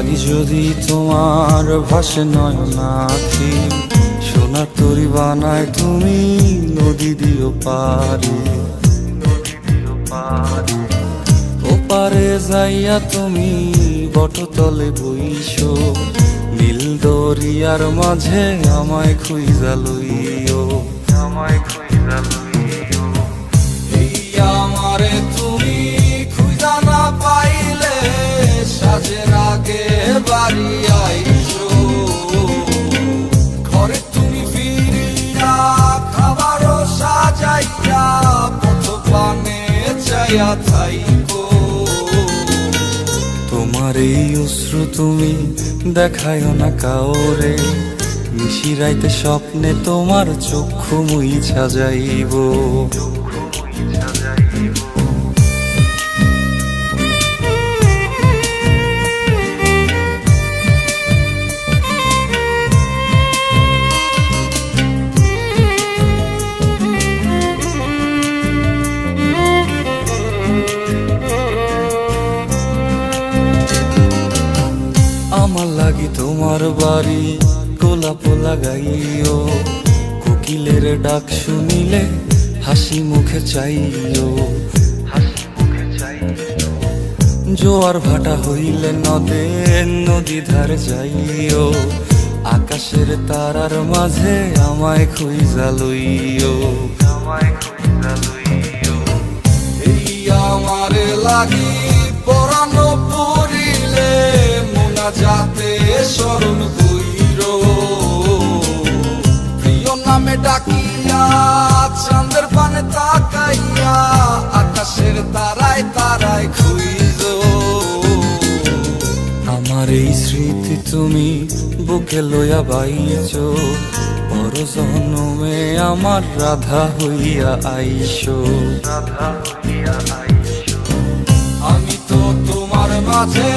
লাগি যদি তোমার ভাসে নয়নাখি, সোনার তরি বানায় তুমি নদী দিও পারে। ওপারে যাইয়া তুমি বটতলে বইসো, নীল দরিয়ার মাঝে আমায় খুঁজা লইও, আমায় খুঁজা লইও। এই আমারে তুমি খুঁজা না পাইলে সাজের আগে বাড়ি আইসো, ঘরে তুমি ফিরিয়া খাবারও সাজাইয়া পথ পানে চাইয়া থাইকো। তোমার এই অশ্রু তুমি দেখায় না কাউরে, নিশিরাইতে স্বপ্নে তোমার চক্ষু মুইছা যাইব। আমার লাগি তোমার বাড়ি গোলাপ লাগাইও, কোকিলের ডাক শুনিলে হাসি মুখে চাইও, হাসি মুখে চাইও। জোয়ার ভাটা হইলে নদে নদী ধারে যাইও, আকাশের তারার মাঝে আমায় খুঁজা লইও, আমায় খুঁজা লইও। এই আমারে লাগি পরানো পড়িলে যাতে স্মরণ কইরো, প্রিয় নামে ডাকিয়া চাঁদের পানে তাকাইয়া আকাশের তারায় তারায় খুঁজো। আমার এই স্মৃতি তুমি বুকে লইয়া বাইছো, পর জন্মে আমার রাধা হইয়া আইসো, রাধা হইয়া আইসো। আমি তো তোমার মাঝে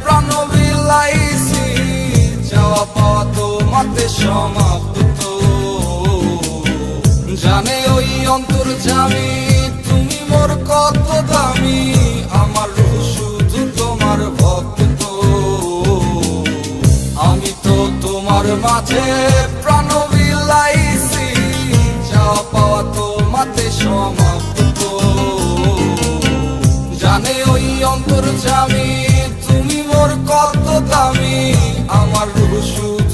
প্রাণ বিলাইছি, যাওয়া পাওয়া তোমাতে সমাপ্ত। জানে ওই অন্তর্যামী তুমি মোর কত দামি, আমার রূহ শুধু তোমার ভক্ত। আমি তো তোমার মাঝে প্রাণ বিলাইছি, যাওয়া পাওয়া তোমাতে সমাপ্ত। জানে ওই অন্তর্যামী তুমি মোর কত দামি, আমার রূহ শুধু